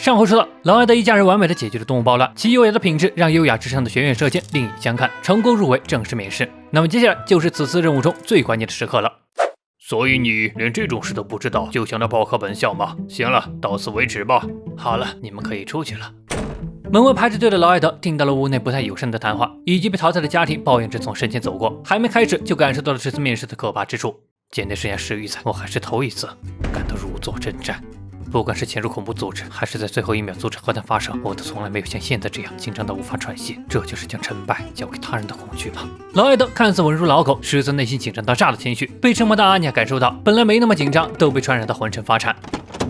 上回说到，劳埃德一家人完美的解决了动物暴乱，其优雅的品质让优雅至上的学院射箭另眼相看，成功入围正式面试。那么接下来就是此次任务中最关键的时刻了。所以你连这种事都不知道，就想着报考本校吗？行了，到此为止吧。好了，你们可以出去了。门外排着队的劳埃德听到了屋内不太友善的谈话，以及被淘汰的家庭抱怨着从身前走过，还没开始就感受到了这次面试的可怕之处。简直生涯10余载，我还是头一次感到如坐针毡。不管是潜入恐怖组织，还是在最后1秒阻止核弹发射，我都从来没有像现在这样紧张到无法喘息。这就是将成败交给他人的恐惧吧。劳埃德看似稳如老狗，实则内心紧张到炸的情绪，被沉默的阿尼亚感受到，本来没那么紧张，都被传染到浑身发颤。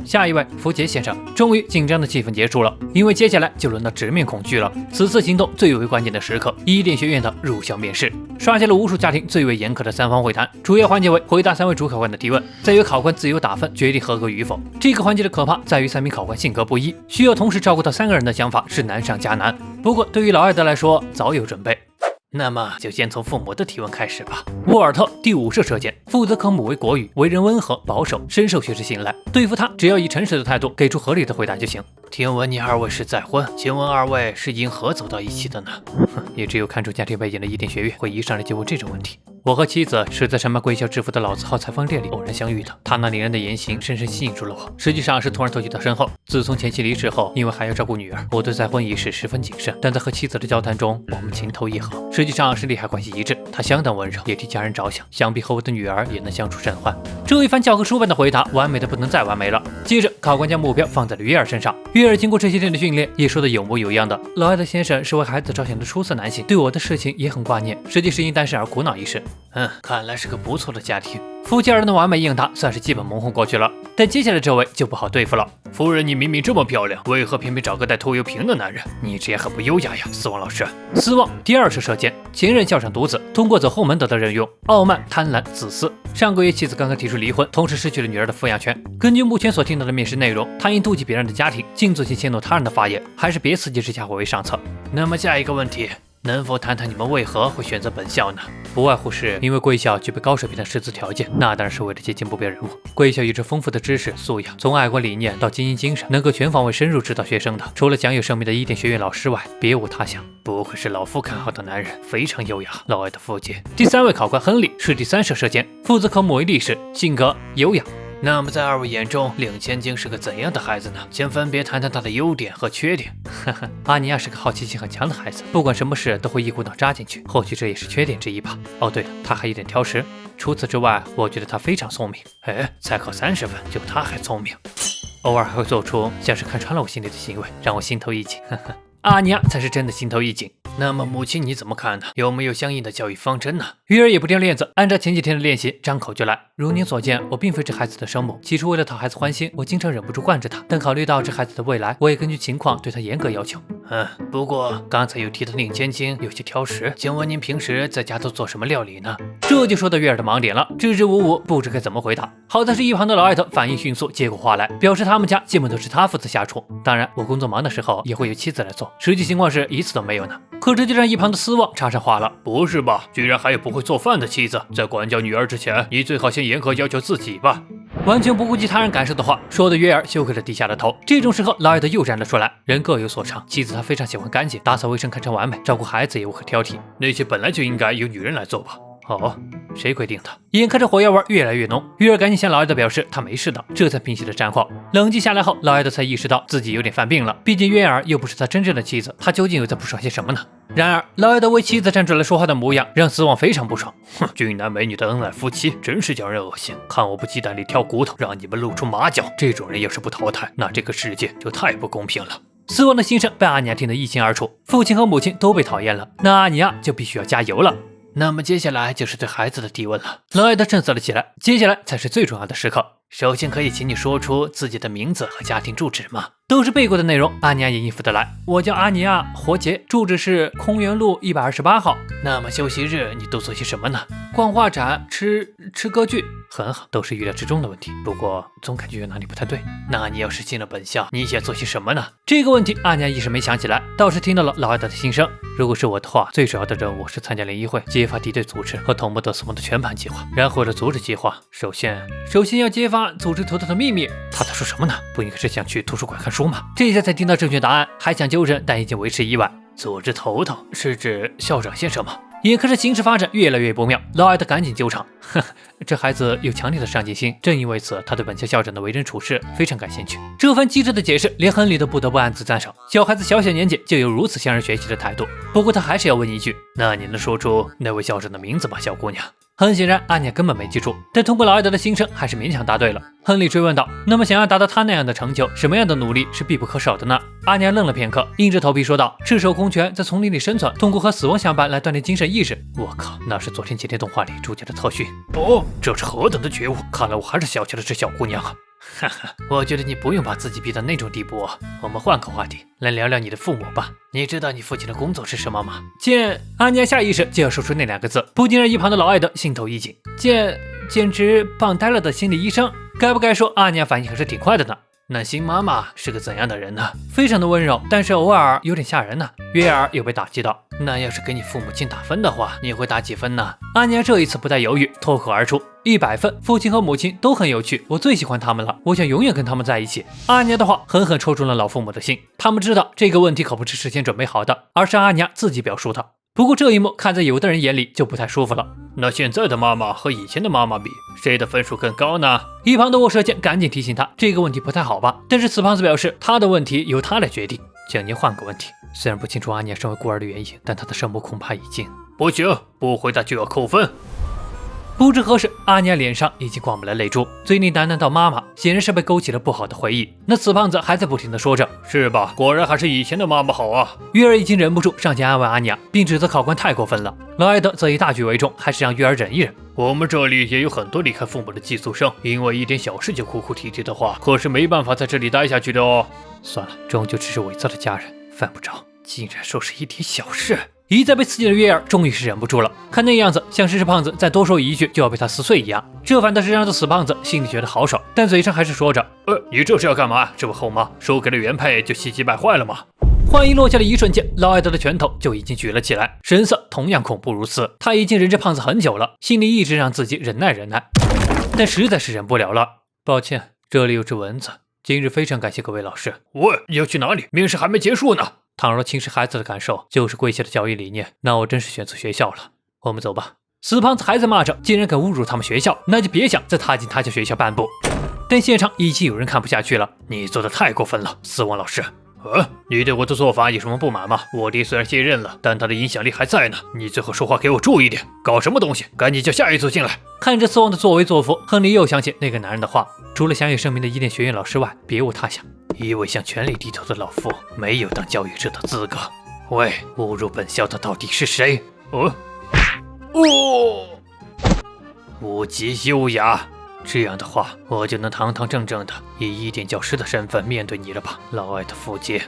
下一位，福杰先生。终于，紧张的气氛结束了，因为接下来就轮到直面恐惧了。此次行动最为关键的时刻，伊甸学院的入校面试，刷新了无数家庭最为严苛的3方会谈。主要环节为回答3位主考官的提问，再由考官自由打分决定合格与否。这个环节的可怕在于3名考官性格不一，需要同时照顾到3个人的想法是难上加难。不过对于劳埃德来说，早有准备。那么就先从父母的提问开始吧。沃尔特第5射射箭，负责科目为国语，为人温和保守，深受学士信赖。对付他，只要以诚实的态度给出合理的回答就行。听闻你2位是再婚，请问2位是因何走到一起的呢？也只有看重家庭背景的伊甸学院会一上来就问这种问题。我和妻子是在身穿贵校制服的老字号裁缝店里偶然相遇的，他那令人的言行深深吸引住了我。实际上是突然投去他身后。自从前妻离世后，因为还要照顾女儿，我对再婚一事十分谨慎。但在和妻子的交谈中，我们情投意合，实际上是利害关系一致。她相当温柔，也替家人着想，想必和我的女儿也能相处甚欢。这一番教科书般的回答，完美的不能再完美了。接着，考官将目标放在了约尔身上。约尔经过这些天的训练，也说得有模有样的。劳埃德先生是为孩子着想的出色男性，对我的事情也很挂念，实际是因单身而苦恼一事。看来是个不错的家庭。夫妻2人的完美应答算是基本蒙混过去了，但接下来这位就不好对付了。夫人，你明明这么漂亮，为何偏偏找个带拖油瓶的男人？你这样很不优雅呀，斯旺老师。斯旺第2射射箭，前任校长独子，通过走后门得到任用，傲慢、贪婪、自私。上个月妻子刚刚提出离婚，同时失去了女儿的抚养权。根据目前所听到的面试内容，他因妒忌别人的家庭，尽做些迁怒他人的发言，还是别刺激这家伙为上策。那么下一个问题，能否谈谈你们为何会选择本校呢？不外乎是因为贵校具备高水平的师资条件，那当然是为了接近目标人物。贵校有着丰富的知识素养，从爱国理念到精英精神，能够全方位深入指导学生的，除了享有盛名的伊甸学院老师外，别无他想。不愧是老夫看好的男人，非常优雅。劳埃德夫杰。第3位考官亨利是第3射射箭，负责科目为历史，性格优雅。那么在2位眼中，令千金是个怎样的孩子呢？先分别谈谈他的优点和缺点。阿尼亚是个好奇心很强的孩子，不管什么事都会一股脑扎进去，或许这也是缺点之一吧。哦对了，他还有点挑食。除此之外，我觉得他非常聪明。才考30分，就他还聪明，偶尔还会做出像是看穿了我心里的行为，让我心头一紧。阿尼亚才是真的心头一紧。那么母亲你怎么看呢？有没有相应的教育方针呢？鱼儿也不掉链子，按照前几天的练习，张口就来。如您所见，我并非这孩子的生母。起初为了讨孩子欢心，我经常忍不住惯着他，但考虑到这孩子的未来，我也根据情况对他严格要求。不过刚才有提到令千金有些挑食，请问您平时在家都做什么料理呢？这就说到月儿的盲点了，支支吾吾，不知该怎么回答。好在是一旁的劳埃德反应迅速，接过话来，表示他们家基本都是他负责下厨。当然，我工作忙的时候也会有妻子来做，实际情况是一次都没有呢。可这就让一旁的斯旺插上话了：不是吧，居然还有不会做饭的妻子？在管教女儿之前，你最好先严格要求自己吧。完全不顾及他人感受的话，说的约尔羞愧的低下了头。这种时候，劳埃德又站了出来。人各有所长，妻子她非常喜欢干净，打扫卫生看成完美，照顾孩子也无可挑剔。那些本来就应该由女人来做吧。哦，谁规定的？眼看着火药味越来越浓，约尔赶紧向劳埃德表示他没事的，这才平息了战况。冷静下来后，劳埃德才意识到自己有点犯病了，毕竟约尔又不是他真正的妻子，他究竟又在不爽些什么呢？然而，劳埃德为妻子站出来说话的模样让斯旺非常不爽。俊男美女的恩爱夫妻，真是叫人恶心。看我不鸡蛋里挑骨头，让你们露出马脚。这种人要是不淘汰，那这个世界就太不公平了。斯旺的心声被阿尼亚听得一清二楚，父亲和母亲都被讨厌了，那阿尼亚就必须要加油了。那么接下来就是对孩子的提问了。劳埃德正色了起来，接下来才是最重要的时刻。首先可以请你说出自己的名字和家庭住址吗？都是背过的内容，阿尼亚也应付得来。我叫阿尼亚·活杰，住址是空园路128号。那么休息日你都做些什么呢？逛画展，吃歌剧。很好，都是预料之中的问题。不过总感觉有哪里不太对。那你要是进了本校，你想做些什么呢？这个问题阿尼亚一时没想起来，倒是听到了劳埃德的心声。如果是我的话，最主要的任务是参加联谊会，揭发敌对组织和同谋的死亡的全盘计划。然后为了阻止计划，首先要揭发发组织头头的秘密。他在说什么呢？不应该是想去图书馆看书吗？这下才听到正确答案，还想纠正，但已经为时已晚。组织头头是指校长先生吗？眼看着形势发展越来越不妙，劳埃德赶紧纠场，呵呵，这孩子有强烈的上进心，正因为此，他对本校校长的为人处事非常感兴趣。这番机智的解释，连亨利都不得不暗自赞赏。小孩子小年纪就有如此向人学习的态度。不过他还是要问一句，那你能说出那位校长的名字吗，小姑娘？很显然，阿尼亚根本没记住，但通过劳埃德的心声，还是勉强答对了。亨利追问道：“那么，想要达到他那样的成就，什么样的努力是必不可少的呢？”阿尼亚愣了片刻，硬着头皮说道：“赤手空拳在丛林里生存，通过和死亡相伴来锻炼精神意志。”我靠，那是昨天几天动画里主角的特训哦！这是何等的觉悟！看来我还是小瞧了这小姑娘啊！哈哈，我觉得你不用把自己逼到那种地步啊。我们换个话题，来聊聊你的父母吧。你知道你父亲的工作是什么吗？阿尼亚下意识就要说出那2个字，不禁让一旁的劳埃德心头一紧。简直棒呆了的心理医生。该不该说阿尼亚反应还是挺快的呢？那新妈妈是个怎样的人呢？非常的温柔，但是偶尔有点吓人呢。约尔又被打击到。那要是给你父母亲打分的话，你会打几分呢？阿尼亚这一次不带犹豫，脱口而出100分。父亲和母亲都很有趣，我最喜欢他们了，我想永远跟他们在一起。阿尼亚的话狠狠戳中了老父母的心，他们知道这个问题可不是事先准备好的，而是阿尼亚自己表述的。不过这一幕看在有的人眼里就不太舒服了。那现在的妈妈和以前的妈妈比，谁的分数更高呢？一旁的卧蛇剑赶紧提醒他，这个问题不太好吧？但是死胖子表示他的问题由他来决定。江宁换个问题，虽然不清楚阿尼亚身为孤儿的原因，但他的生母恐怕已经……不行，不回答就要扣分。不知何时，阿尼亚脸上已经挂满了泪珠，嘴里喃喃道：“妈妈。”显然是被勾起了不好的回忆。那死胖子还在不停地说着：“是吧？果然还是以前的妈妈好啊。”约尔已经忍不住上前安慰阿尼亚，并指责考官太过分了。劳埃德则以大局为重，还是让约尔忍一忍。我们这里也有很多离开父母的寄宿生，因为一点小事就哭哭啼啼的话，可是没办法在这里待下去的哦。算了，终究只是伪造的家人，犯不着。竟然说是一点小事。一再被刺激的约尔终于是忍不住了，看那样子像是胖子再多说一句就要被他撕碎一样，这反倒是让这死胖子心里觉得好爽，但嘴上还是说着：“你这是要干嘛？这位后妈输给了原配就气急败坏了吗？”话音落下的一瞬间，劳埃德的拳头就已经举了起来，神色同样恐怖如此。他已经忍着胖子很久了，心里一直让自己忍耐，但实在是忍不了了。抱歉，这里有只蚊子。今日非常感谢各位老师。喂，你要去哪里？面试还没结束呢。倘若轻视孩子的感受就是贵校的教育理念，那我真是选错学校了。我们走吧。死胖子还在骂着，竟然敢侮辱他们学校，那就别想再踏进他家学校半步。但现场已经有人看不下去了，你做的太过分了，死亡老师。你对我的做法有什么不满吗？我爹虽然卸任了，但他的影响力还在呢。你最后说话给我注意点，搞什么东西？赶紧叫下一组进来。看着死亡的作威作福，亨利又想起那个男人的话，除了享有盛名的伊甸学院老师外，别无他想。一位向权力低头的老妇，没有当教育者的资格。喂，侮辱本校的到底是谁？无极优雅。这样的话，我就能堂堂正正的以伊甸教师的身份面对你了吧，劳埃德·福杰。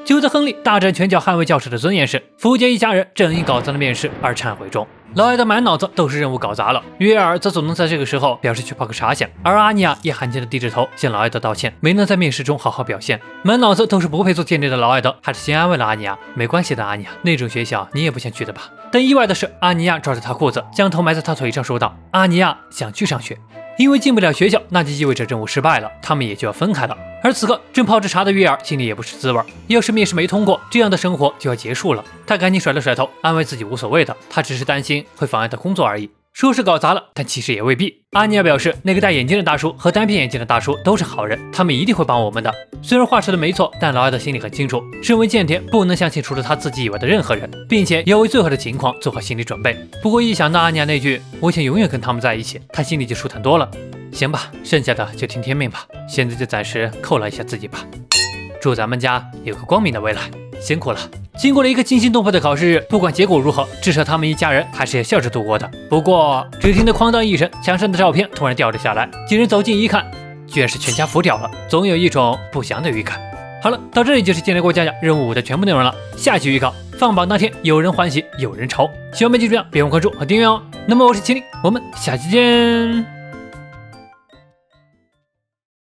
就在亨利大展拳脚捍卫教师的尊严时，福杰一家人正因搞砸了面试而忏悔中。劳埃德满脑子都是任务搞砸了，约尔则总能在这个时候表示去泡个茶想，而阿尼亚也罕见的低着头向劳埃德道歉，没能在面试中好好表现。满脑子都是不配做间谍的劳埃德，还是先安慰了阿尼亚，没关系的，阿尼亚，那种学校你也不想去的吧？但意外的是，阿尼亚抓着他裤子，将头埋在他腿上，说道：“阿尼亚想去上学。”因为进不了学校，那就意味着任务失败了，他们也就要分开了。而此刻正泡着茶的约尔心里也不是滋味，要是面试没通过，这样的生活就要结束了。他赶紧甩了甩头，安慰自己无所谓的，他只是担心会妨碍他工作而已。说是搞砸了，但其实也未必。阿尼亚表示，那个戴眼镜的大叔和单片眼镜的大叔都是好人，他们一定会帮我们的。虽然话说的没错，但劳埃德心里很清楚，身为间谍不能相信除了他自己以外的任何人，并且要为最坏的情况做好心理准备。不过一想到阿尼亚那句“我想永远跟他们在一起”，他心里就舒坦多了。行吧，剩下的就听天命吧。现在就暂时犒劳一下自己吧。祝咱们家有个光明的未来。辛苦了。经过了一个惊心动魄的考试日，不管结果如何，至少他们一家人还是要笑着度过的。不过，只听得哐当一声，墙上的照片突然掉了下来。几人走近一看，居然是全家福掉了，总有一种不祥的预感。好了，到这里就是今天给我讲讲任务5的全部内容了。下期预告：放榜当天，有人欢喜有人愁。喜欢本期这样，别忘关注和订阅哦。那么我是麒麟，我们下期见。